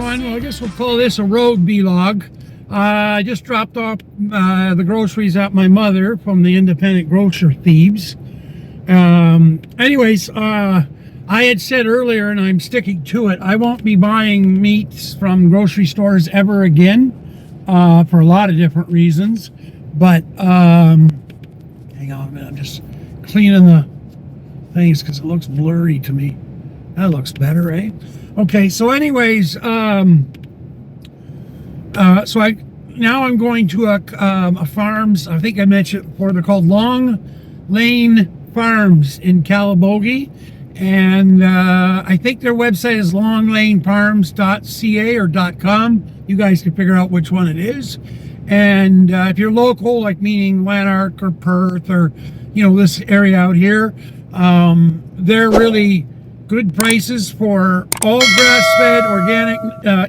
everyone. Well, I guess we'll call this a road vlog. I just dropped off the groceries at my mother from the independent grocer thieves. Anyways, I had said earlier, and I'm sticking to it, I won't be buying meats from grocery stores ever again for a lot of different reasons. But hang on a minute, I'm just cleaning the things because it looks blurry to me. That looks better, eh? Okay, so anyways, so I'm going to a farms. I think I mentioned it before. They're called Long Lane Farms in Calabogie, and I think their website is longlanefarms.ca or .com. You guys can figure out which one it is. And if you're local, like meaning Lanark or Perth or this area out here, they're really good prices for all grass-fed, organic.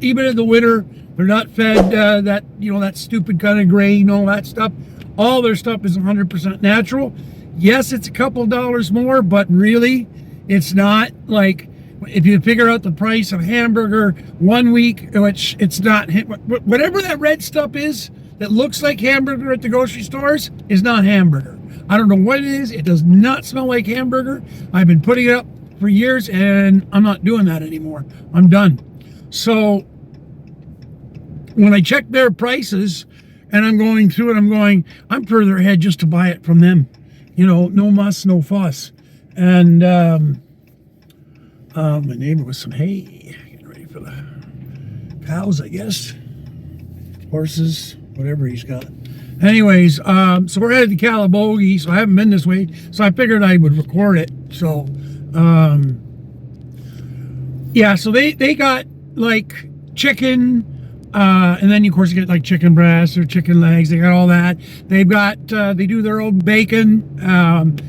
Even in the winter, they're not fed that stupid kind of grain, all that stuff. All their stuff is 100% natural. Yes, it's a couple dollars more, but really, it's not. Like, if you figure out the price of hamburger 1 week, which it's not, whatever that red stuff is that looks like hamburger at the grocery stores is not hamburger. I don't know what it is. It does not smell like hamburger. I've been putting it up for years, and I'm not doing that anymore. I'm done. So when I check their prices and I'm going through it, I'm further ahead just to buy it from them. No muss, no fuss. And my neighbor with some hay, getting ready for the cows, I guess. Horses, whatever he's got. Anyways, so we're headed to Calabogie, so I haven't been this way, so I figured I would record it. So yeah, so they got like chicken, and then of course you get like chicken breasts or chicken legs. They got all that. They've got they do their own bacon.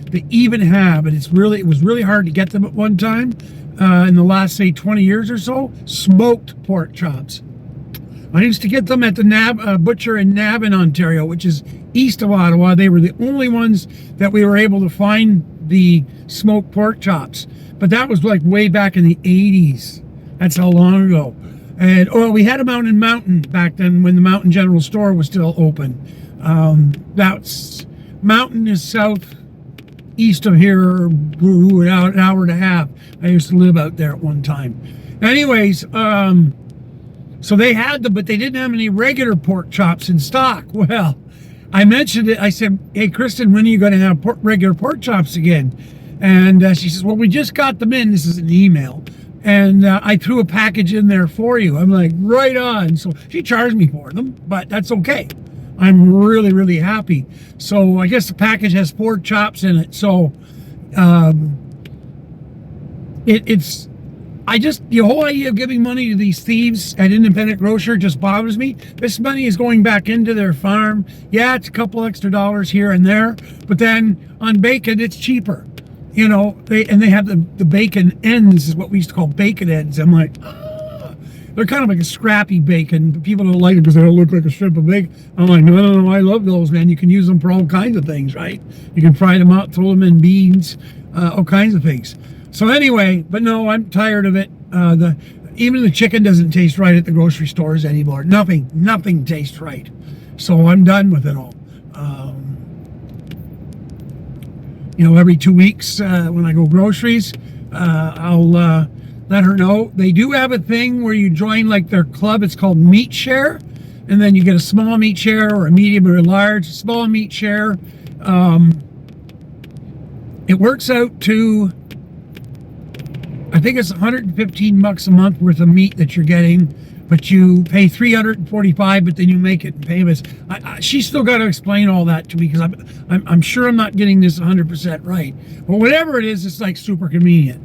They even have, and it was really hard to get them at one time in the last, say, 20 years or so, smoked pork chops. I used to get them at the butcher in Navan, Ontario, which is east of Ottawa. They were the only ones that we were able to find the smoked pork chops. But that was like way back in the 80s. That's how long ago. And we had them out in Mountain back then when the Mountain General Store was still open. Mountain is southeast of here, an hour and a half. I used to live out there at one time. Anyways, so they had them, but they didn't have any regular pork chops in stock. Well, I mentioned it. I said, "Hey, Kristen, when are you going to have regular pork chops again?" And she says, "Well, we just got them in." This is an email. And I threw a package in there for you. I'm like, right on. So she charged me for them, but that's okay. I'm really, really happy. So I guess the package has 4 chops in it. So the whole idea of giving money to these thieves at independent grocer just bothers me. This money is going back into their farm. Yeah, it's a couple extra dollars here and there, but then on bacon, it's cheaper. They have the bacon ends, is what we used to call bacon ends. I'm like, they're kind of like a scrappy bacon, but people don't like it because they don't look like a strip of bacon. I'm like, no, I love those, man. You can use them for all kinds of things, right? You can fry them out, throw them in beans, all kinds of things. So anyway, but no, I'm tired of it. Even the chicken doesn't taste right at the grocery stores anymore. Nothing tastes right. So I'm done with it all. Every 2 weeks when I go groceries, I'll let her know. They do have a thing where you join like their club. It's called Meat Share, and then you get a small meat share or a medium or a large. Small meat share. It works out to, I think it's $115 a month worth of meat that you're getting, but you pay $345, but then you make it in payments. She's still got to explain all that to me because I'm sure I'm not getting this 100% right. But whatever it is, it's like super convenient.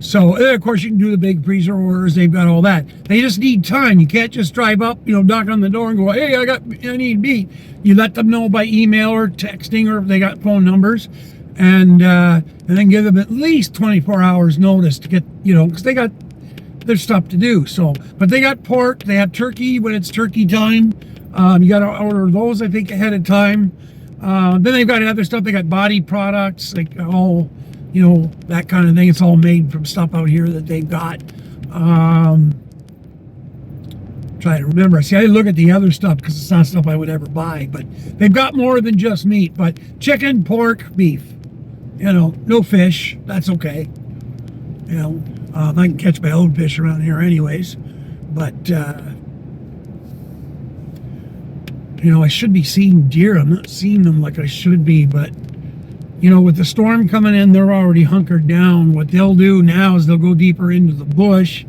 So of course you can do the big freezer orders. They've got all that. They just need time. You can't just drive up, knock on the door and go, "Hey, I need meat." You let them know by email or texting, or if they got phone numbers. And then give them at least 24 hours notice to get, because they got their stuff to do. So, but they got pork, they have turkey when it's turkey time. You got to order those, I think, ahead of time. Then they've got other stuff. They got body products, like all, that kind of thing. It's all made from stuff out here that they've got. Try to remember. See, I didn't look at the other stuff because it's not stuff I would ever buy, but they've got more than just meat. But chicken, pork, beef. You know, no fish. That's okay. You know, I can catch my own fish around here anyways. But, you know, I should be seeing deer. I'm not seeing them like I should be, but, you know, with the storm coming in, they're already hunkered down. What they'll do now is they'll go deeper into the bush,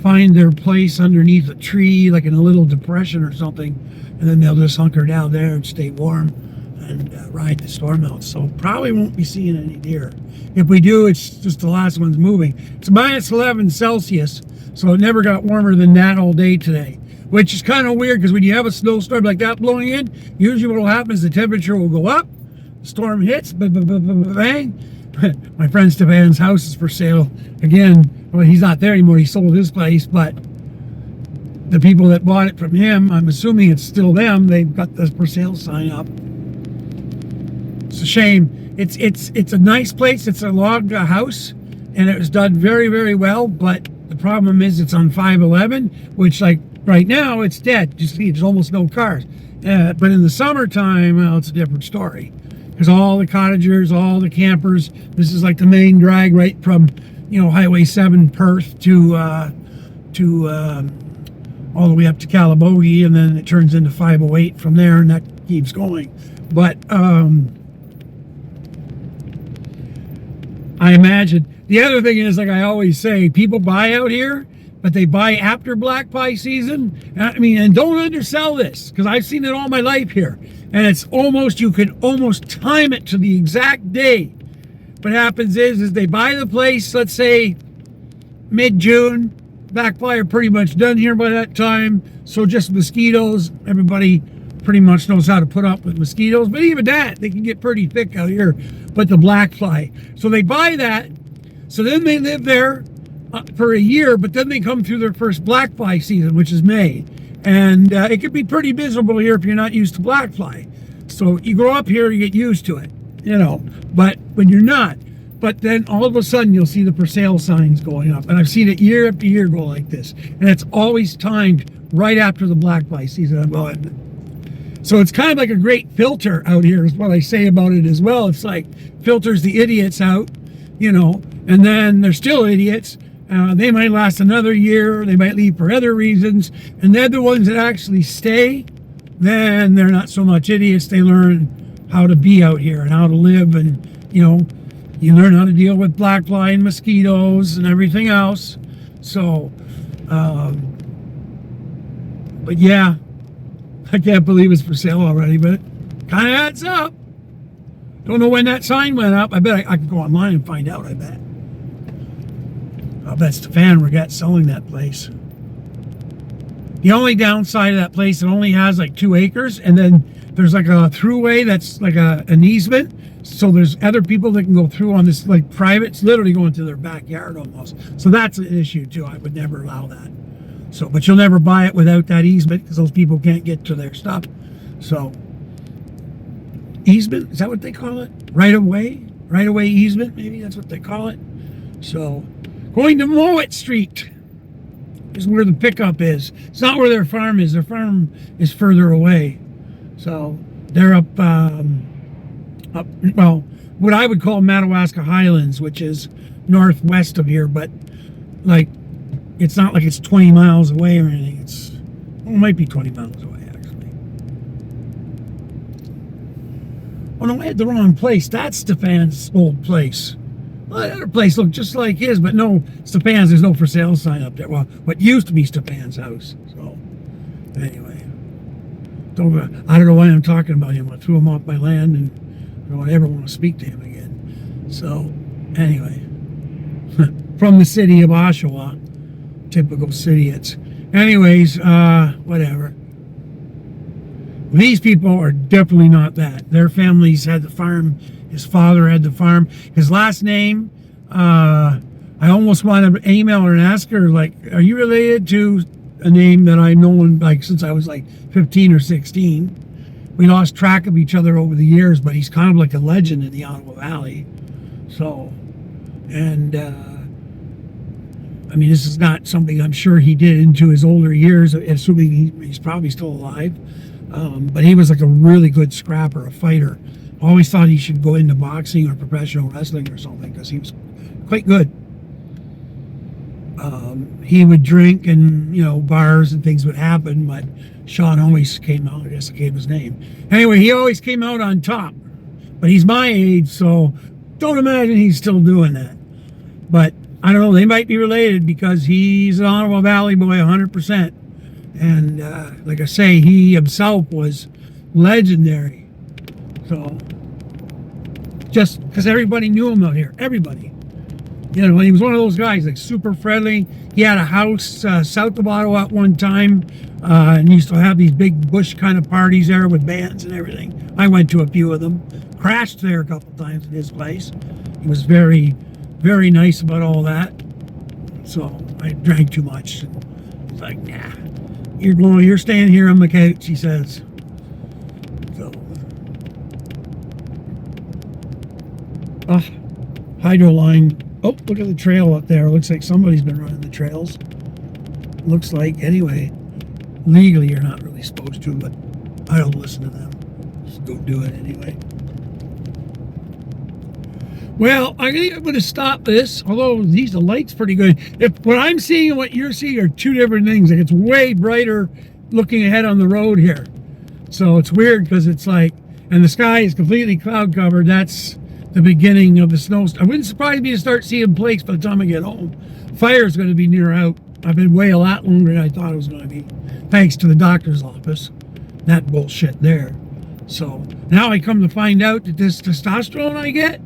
find their place underneath a tree, like in a little depression or something, and then they'll just hunker down there and stay warm and ride the storm out. So probably won't be seeing any deer. If we do, it's just the last one's moving. It's minus 11 Celsius, so it never got warmer than that all day today, which is kind of weird because when you have a snowstorm like that blowing in, usually what will happen is the temperature will go up, the storm hits, bang. My friend Stefan's house is for sale again. Well, he's not there anymore. He sold his place, but the people that bought it from him, I'm assuming it's still them. They've got the for sale sign up. It's a shame. It's a nice place. It's a log house, and it was done very, very well. But the problem is it's on 511, which like right now it's dead. You see, there's almost no cars. But in the summertime, well, it's a different story. There's all the cottagers, all the campers. This is like the main drag right from, you know, Highway 7 Perth to all the way up to Calabogie, and then it turns into 508 from there, and that keeps going. But I imagine the other thing is, like I always say, people buy out here, but they buy after black pie season. I mean, and don't undersell this, because I've seen it all my life here. And it's almost, you could almost time it to the exact day. What happens is they buy the place, let's say mid-June. Black pie are pretty much done here by that time. So just mosquitoes. Everybody pretty much knows how to put up with mosquitoes. But even that, they can get pretty thick out here. But the black fly. So they buy that. So then they live there for a year. But then they come through their first black fly season, which is May. And it could be pretty miserable here if you're not used to black fly. So you grow up here, you get used to it, you know. But when you're not, but then all of a sudden you'll see the for sale signs going up. And I've seen it year after year go like this. And it's always timed right after the black fly season. So it's kind of like a great filter out here is what I say about it as well. It's like filters the idiots out, you know, and then they're still idiots. They might last another year. They might leave for other reasons. And they're the ones that actually stay. Then they're not so much idiots. They learn how to be out here and how to live. And, you know, you learn how to deal with black fly and mosquitoes and everything else. So, but yeah, I can't believe it's for sale already, but it kind of adds up. Don't know when that sign went up. I bet I could go online and find out, I bet. I'll bet Stefan regret selling that place. The only downside of that place, it only has like 2 acres, and then there's like a throughway that's like an easement. So there's other people that can go through on this like private, it's literally going to their backyard almost. So that's an issue too. I would never allow that. So, but you'll never buy it without that easement because those people can't get to their stuff. So, easement, is that what they call it? Right of way easement, maybe that's what they call it. So, going to Mowat Street is where the pickup is. It's not where their farm is. Their farm is further away. So, they're up, well, what I would call Madawaska Highlands, which is northwest of here, but like, it's not like it's 20 miles away or anything. Well, it might be 20 miles away, actually. Oh no, I had the wrong place. That's Stefan's old place. Well, that other place looked just like his, but no, Stefan's, there's no for sale sign up there. Well, what used to be Stefan's house. So, anyway. I don't know why I'm talking about him. I threw him off my land and I don't ever want to speak to him again. So, anyway. From the city of Oshawa. Typical city it's. Anyways, whatever. These people are definitely not that. Their families had the farm. His father had the farm. His last name, I almost wanted to email her and ask her, like, are you related to a name that I've known, like, since I was, like, 15 or 16? We lost track of each other over the years, but he's kind of like a legend in the Ottawa Valley. So, and, I mean, this is not something I'm sure he did into his older years, assuming he's probably still alive. But he was like a really good scrapper, a fighter. Always thought he should go into boxing or professional wrestling or something because he was quite good. He would drink and, bars and things would happen, but Sean always came out. I guess I gave his name. Anyway, he always came out on top. But he's my age, so don't imagine he's still doing that. But I don't know, they might be related because he's an Ottawa Valley boy 100%. And like I say, he himself was legendary. So, just because everybody knew him out here. Everybody. He was one of those guys, like super friendly. He had a house south of Ottawa at one time. And he used to have these big bush kind of parties there with bands and everything. I went to a few of them. Crashed there a couple times in his place. He was very, very nice about all that. So I drank too much. He's like, nah, you're staying here on the couch, he says. So, hydro line. Oh, look at the trail up there. Looks like somebody's been running the trails. Looks like, anyway. Legally, you're not really supposed to, but I don't listen to them. Just go do it anyway. Well, I think I'm going to stop this, although the light's pretty good. If what I'm seeing and what you're seeing are two different things. Like, it's way brighter looking ahead on the road here. So it's weird because it's like, and the sky is completely cloud covered. That's the beginning of the snow. I wouldn't surprise me to start seeing flakes by the time I get home. Fire's going to be near out. I've been away a lot longer than I thought it was going to be, thanks to the doctor's office. That bullshit there. So now I come to find out that this testosterone I get,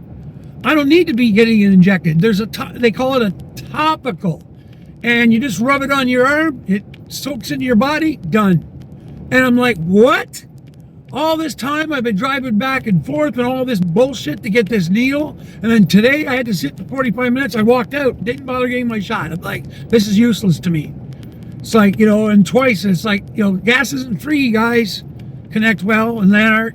I don't need to be getting it injected. They call it a topical. And you just rub it on your arm, it soaks into your body, done. And I'm like, what? All this time I've been driving back and forth and all this bullshit to get this needle. And then today I had to sit for 45 minutes. I walked out, didn't bother getting my shot. I'm like, this is useless to me. It's like, and twice it's like, gas isn't free, guys. Connect well and Lanark.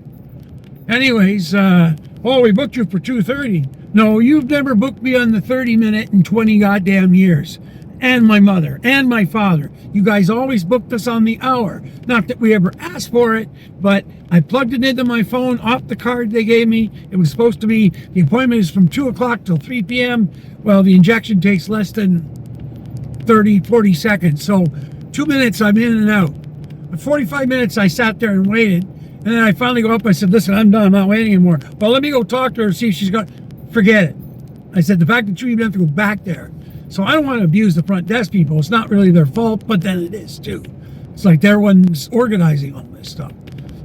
Anyways, we booked you for 2:30. No, you've never booked me on the 30-minute in 20 goddamn years. And my mother and my father. You guys always booked us on the hour. Not that we ever asked for it, but I plugged it into my phone off the card they gave me. It was supposed to be, the appointment is from 2 o'clock till 3 p.m. Well, the injection takes less than 30, 40 seconds. So 2 minutes, I'm in and out. At 45 minutes, I sat there and waited. And then I finally go up. I said, listen, I'm done. I'm not waiting anymore. Well, let me go talk to her and see if she's got, forget it. I said, the fact that you even have to go back there. So I don't want to abuse the front desk people. It's not really their fault, but then it is too. It's like they're ones organizing all this stuff.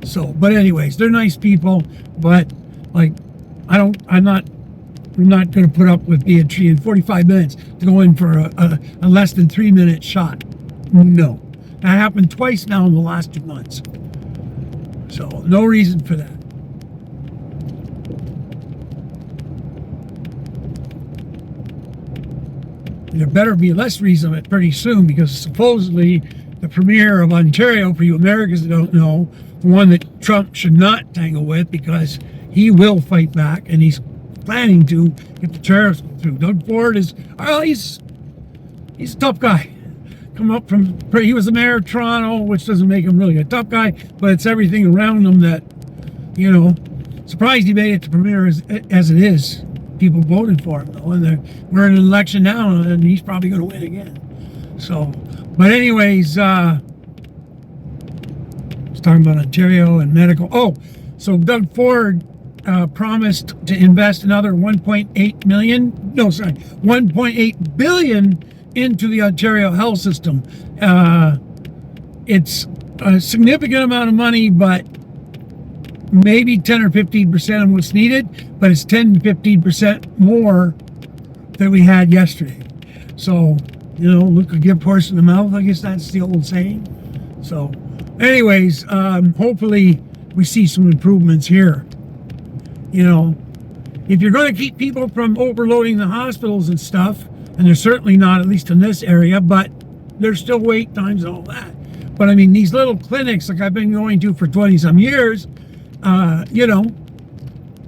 So, but anyways, they're nice people, but like, I'm not going to put up with being treated 45 minutes to go in for a less than 3 minute shot. No. That happened twice now in the last 2 months. So no reason for that. There better be less reason of it pretty soon, because supposedly the premier of Ontario, for you Americans that don't know, the one that Trump should not tangle with because he will fight back and he's planning to get the tariffs through. Doug Ford is, well, he's a tough guy. He was the mayor of Toronto, which doesn't make him really a tough guy, but it's everything around him that, surprised he made it to premier as it is. People voted for him, though, and we're in an election now, and he's probably going to win again. So, but anyways, I was talking about Ontario and medical. Oh, so Doug Ford promised to invest another 1.8 billion into the Ontario health system. It's a significant amount of money, but maybe 10 or 15% of what's needed, but it's 10 to 15% more than we had yesterday. So, look a gift horse in the mouth. I guess that's the old saying. So, anyways, hopefully we see some improvements here. If you're going to keep people from overloading the hospitals and stuff, and they're certainly not, at least in this area, but there's still wait times and all that. But I mean, these little clinics like I've been going to for 20 some years,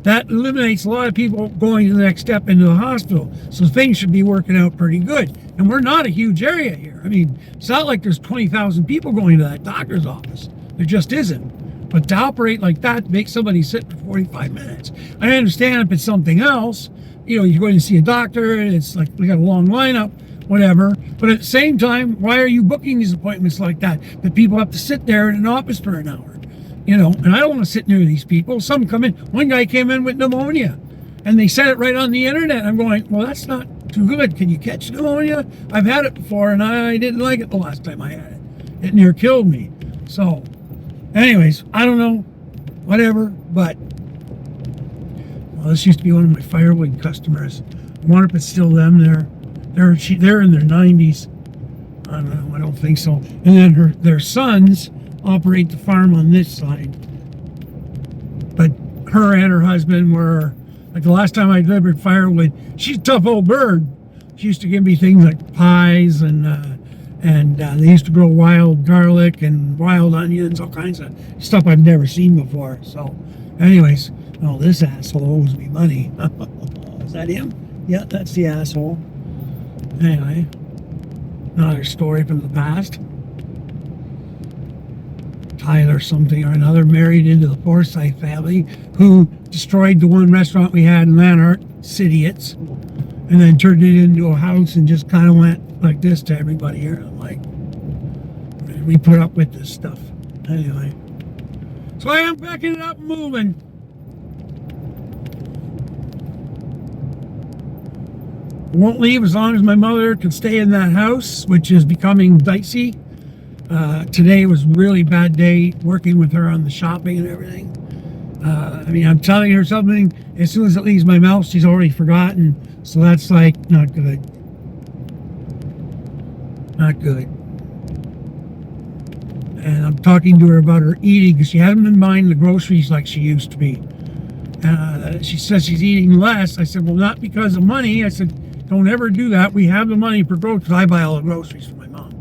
that eliminates a lot of people going to the next step into the hospital. So things should be working out pretty good. And we're not a huge area here. I mean, it's not like there's 20,000 people going to that doctor's office. There just isn't. But to operate like that, to make somebody sit for 45 minutes. I understand if it's something else, you know, you're going to see a doctor and it's like we got a long lineup, whatever. But at the same time, why are you booking these appointments like that? That people have to sit there in an office for an hour, you know, and I don't want to sit near these people. Some come in, one guy came in with pneumonia and they said it right on the internet. I'm going, well, that's not too good. Can you catch pneumonia? I've had it before and I didn't like it the last time I had it. It near killed me. So anyways, I don't know, whatever, but well, this used to be one of my firewood customers. I wonder if it's still them there. They're in their 90s. I don't know, I don't think so. And then their sons operate the farm on this side. But her and her husband were, like the last time I delivered firewood, she's a tough old bird. She used to give me things like pies and they used to grow wild garlic and wild onions, all kinds of stuff I've never seen before. So anyways, oh, this asshole owes me money. Is that him? Yeah, that's the asshole. Anyway, another story from the past. Tyler something or another married into the Forsyth family who destroyed the one restaurant we had in Lanark, Idiots, and then turned it into a house and just kind of went like this to everybody here. I'm like, we put up with this stuff. Anyway, so I am packing it up and moving. Won't leave as long as my mother can stay in that house, which is becoming dicey. Today was a really bad day working with her on the shopping and everything. I mean, I'm telling her something, as soon as it leaves my mouth, she's already forgotten. So that's like not good. Not good. And I'm talking to her about her eating because she hasn't been buying the groceries like she used to be. She says she's eating less. I said, well, not because of money. I said, don't ever do that. We have the money for groceries. I buy all the groceries for my mom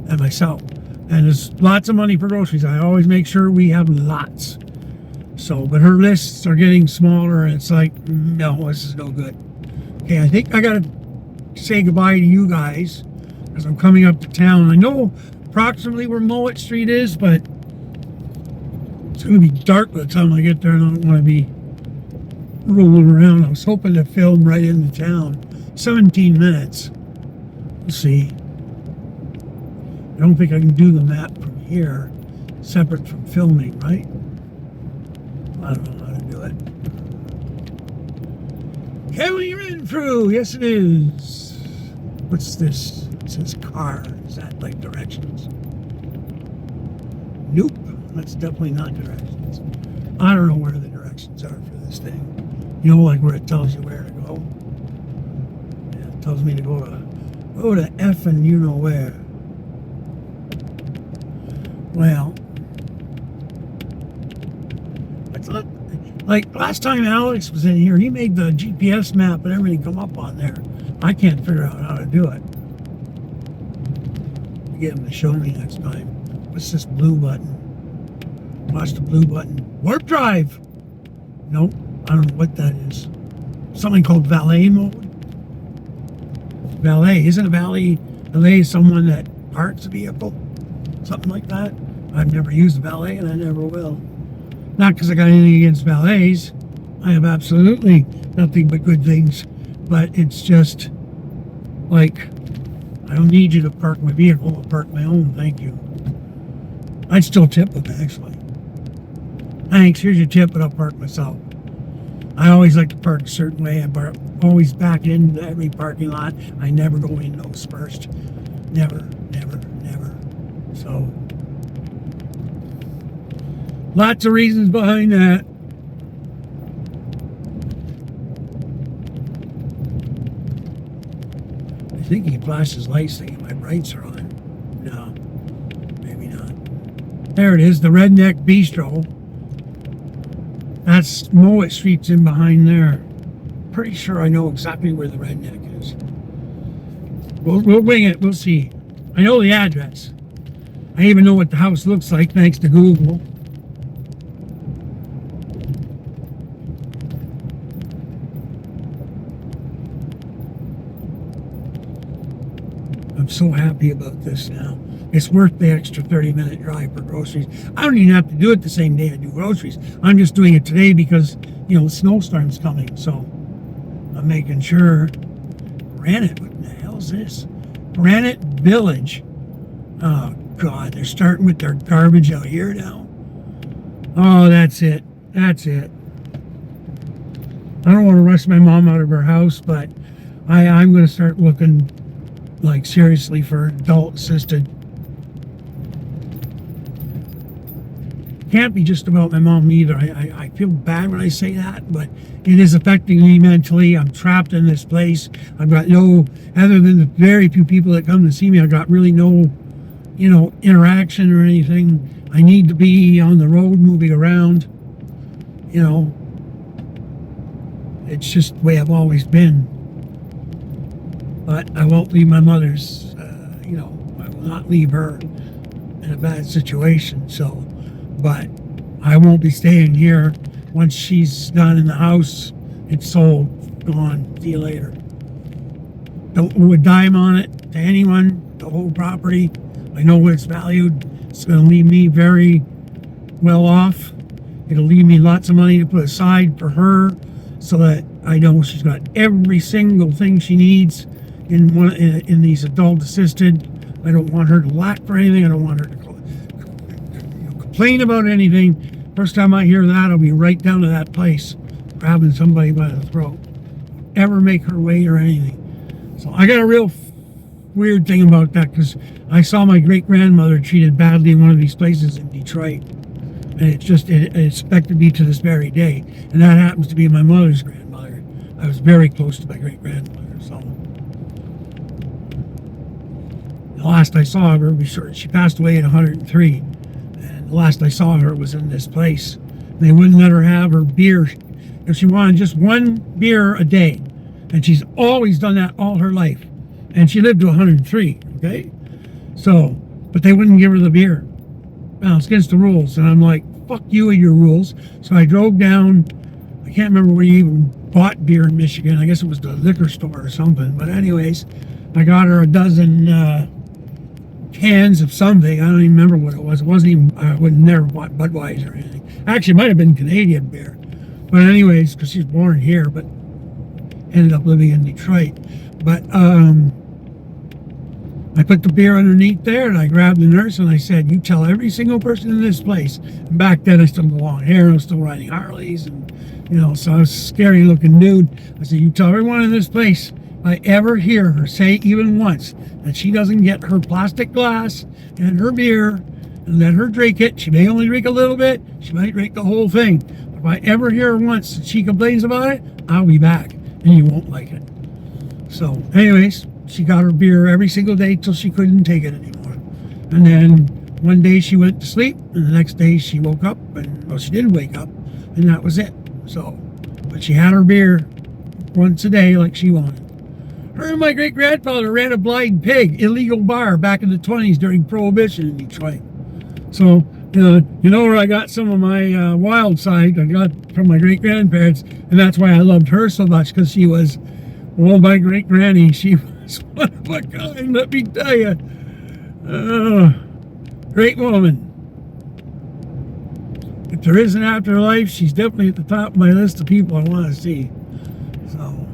and myself. And there's lots of money for groceries. I always make sure we have lots. So, but her lists are getting smaller and it's like, no, this is no good. Okay, I think I got to say goodbye to you guys as I'm coming up to town. I know approximately where Mowat Street is, but it's going to be dark by the time I get there and I don't want to be rolling around. I was hoping to film right into town. 17 minutes. We'll see. I don't think I can do the map from here separate from filming, right? I don't know how to do it. County Renfrew, yes it is. What's this? It says car. Is that like directions? Nope, that's definitely not directions. I don't know where the directions are for this thing. You know, like where it tells you where to go. Yeah, it tells me to go to F and you know where. Well, it's not like last time Alex was in here, he made the GPS map and everything come up on there. I can't figure out how to do it. I'll get him to show me next time. What's this blue button? Watch the blue button. Warp drive! Nope, I don't know what that is. Something called valet mode? Valet, isn't a valet is someone that parks a vehicle? Something like that. I've never used a valet and I never will. Not because I got anything against valets. I have absolutely nothing but good things. But it's just like, I don't need you to park my vehicle. I'll park my own, thank you. I'd still tip them, actually. Thanks, here's your tip, but I'll park myself. I always like to park a certain way. I always back into every parking lot. I never go in nose first. Never, never, never. So, lots of reasons behind that. I think he flashes lights thinking my brights are on. No, maybe not. There it is, the Redneck Bistro. That's Mowat Street's in behind there. Pretty sure I know exactly where the Redneck is. We'll wing it, we'll see. I know the address. I even know what the house looks like thanks to Google. so happy about this now. It's worth the extra 30-minute drive for groceries. I don't even have to do it the same day I do groceries. I'm just doing it today because, you know, the snowstorm's coming. So I'm making sure. Granite, what the hell is this? Granite Village. Oh, God, they're starting with their garbage out here now. Oh, that's it. That's it. I don't want to rush my mom out of her house, but I'm going to start looking, like, seriously for adult assisted. Can't be just about my mom either. I feel bad when I say that, but it is affecting me mentally. I'm trapped in this place. I've got no, other than the very few people that come to see me, I've got really no, you know, interaction or anything. I need to be on the road moving around, you know. It's just the way I've always been. But I won't leave my mother's, you know, I will not leave her in a bad situation, so. But I won't be staying here. Once she's done in the house, it's sold, gone, see you later. Don't owe a dime on it to anyone, the whole property. I know what it's valued. It's going to leave me very well off. It'll leave me lots of money to put aside for her so that I know she's got every single thing she needs in these adult assisted. I don't want her to lack for anything. I don't want her to complain about anything. First time I hear that, I'll be right down to that place, grabbing somebody by the throat. Ever make her wait or anything. So I got a real weird thing about that because I saw my great-grandmother treated badly in one of these places in Detroit. And it's just, it expected me to this very day. And that happens to be my mother's grandmother. I was very close to my great-grandmother, so. The last I saw of her, she passed away at 103. The last I saw her was in this place. They wouldn't let her have her beer if she wanted just one beer a day. And she's always done that all her life. And she lived to 103, okay? So, but they wouldn't give her the beer. Well, it's against the rules. And I'm like, fuck you and your rules. So I drove down. I can't remember where you even bought beer in Michigan. I guess it was the liquor store or something. But anyways, I got her a dozen cans of something. I don't even remember what it was. It wasn't even, I would never bought Budweiser or anything. Actually, it might have been Canadian beer. But anyways, because she's born here, but ended up living in Detroit. But I put the beer underneath there, and I grabbed the nurse, and I said, you tell every single person in this place. And back then, I still had long hair, I was still riding Harleys, and, you know, so I was a scary looking dude. I said, you tell everyone in this place, if I ever hear her say even once that she doesn't get her plastic glass and her beer and let her drink it. She may only drink a little bit. She might drink the whole thing. But if I ever hear her once that she complains about it, I'll be back and you won't like it. So anyways, she got her beer every single day till she couldn't take it anymore. And then one day she went to sleep and the next day she woke up and, well, she did wake up and that was it. So, but she had her beer once a day like she wanted. Her and my great-grandfather ran a blind pig illegal bar back in the 20s during Prohibition in Detroit. So, you know where I got some of my wild side I got from my great-grandparents, and that's why I loved her so much, because she was, well, my great-granny, she was one of a kind, let me tell you. Great woman. If there is an afterlife, she's definitely at the top of my list of people I want to see. So,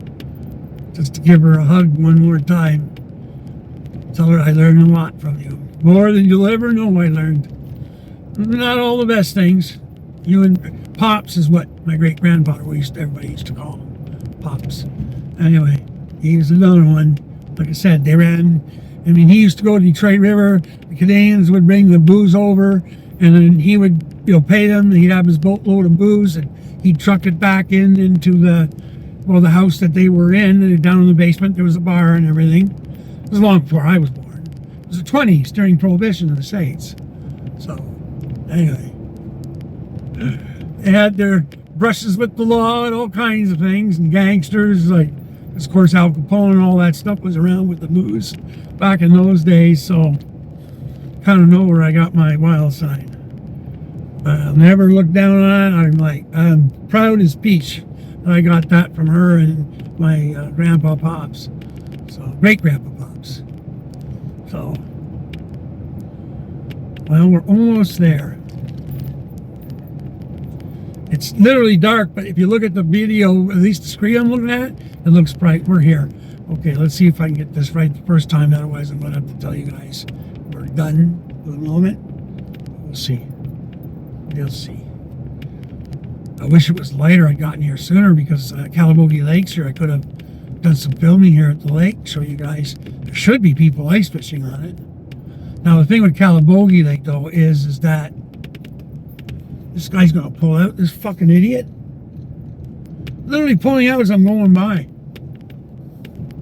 just to give her a hug one more time. Tell her I learned a lot from you. More than you'll ever know I learned. Not all the best things. You and Pops is what my great-grandfather everybody used to call him. Pops. Anyway, he was another one. Like I said, they ran. I mean, he used to go to Detroit River. The Canadians would bring the booze over, and then he would, pay them. He'd have his boatload of booze, and he'd truck it back into the house that they were in. And down in the basement, there was a bar and everything. It was long before I was born. It was the 20s during Prohibition in the States. So, anyway, they had their brushes with the law and all kinds of things, and gangsters, like, of course, Al Capone and all that stuff was around with the booze back in those days, so kind of know where I got my wild side. I'll never look down on it. I'm proud as peach that I got that from her and my grandpa Pops. So, great-grandpa Pops. So, well, we're almost there. It's literally dark, but if you look at the video, at least the screen I'm looking at, it looks bright. We're here. Okay, let's see if I can get this right the first time. Otherwise, I'm going to have to tell you guys we're done for the moment. We'll see. We'll see. I wish it was lighter. I'd gotten here sooner because Calabogie Lake's here. I could have done some filming here at the lake, show you guys. There should be people ice fishing on it. Now, the thing with Calabogie Lake, though, is that this guy's going to pull out, this fucking idiot. Literally pulling out as I'm going by.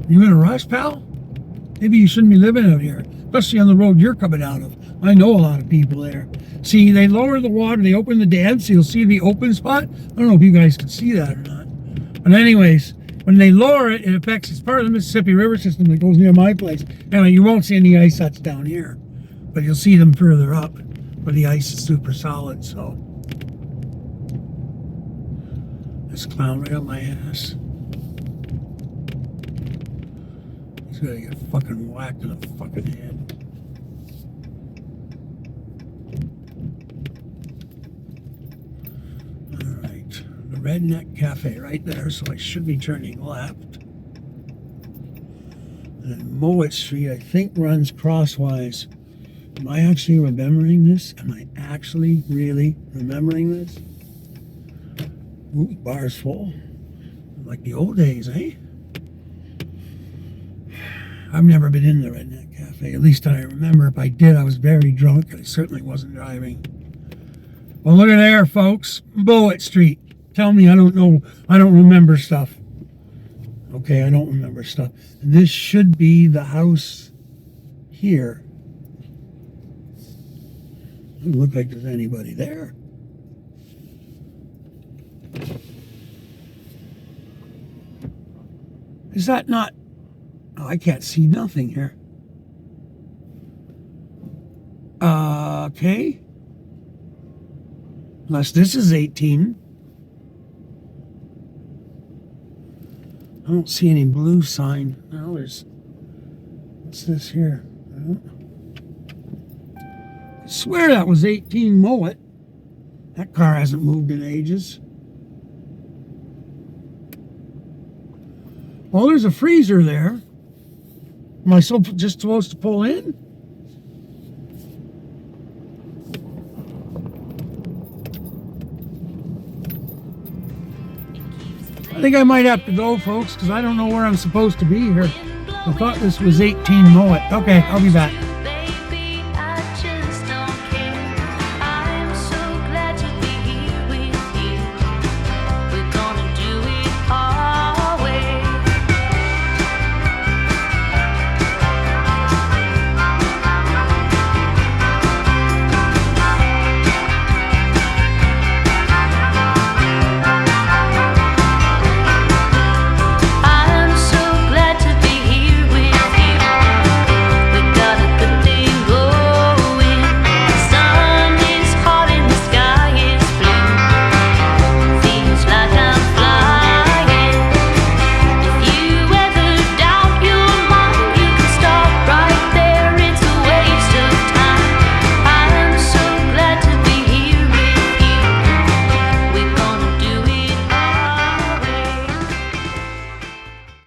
You in a rush, pal? Maybe you shouldn't be living out here, especially on the road you're coming out of. I know a lot of people there. See, they lower the water, they open the dam, so you'll see the open spot. I don't know if you guys can see that or not. But anyways, when they lower it, it affects, it's part of the Mississippi River system that goes near my place. Anyway, you won't see any ice that's down here, but you'll see them further up where the ice is super solid, so. This clown right up my ass. He's gonna get fucking whacked in the fucking head. Alright. The Redneck Cafe right there, so I should be turning left. And then Mowat Street, I think, runs crosswise. Am I actually remembering this? Am I actually really remembering this? Ooh, bar's full. Like the old days, eh? I've never been in the Redneck Cafe. At least I remember. If I did, I was very drunk. I certainly wasn't driving. Well, look at there, folks. Mowat Street. Tell me I don't know. I don't remember stuff. Okay, I don't remember stuff. And this should be the house here. Doesn't look like there's anybody there. Is that not... Oh, I can't see nothing here. Okay. Unless this is 18. I don't see any blue sign. No, there's... What's this here? I swear that was 18 Mowat. That car hasn't moved in ages. Well, there's a freezer there. Am I just supposed to pull in? I think I might have to go, folks, because I don't know where I'm supposed to be here. I thought this was 18 Mowat. Okay, I'll be back.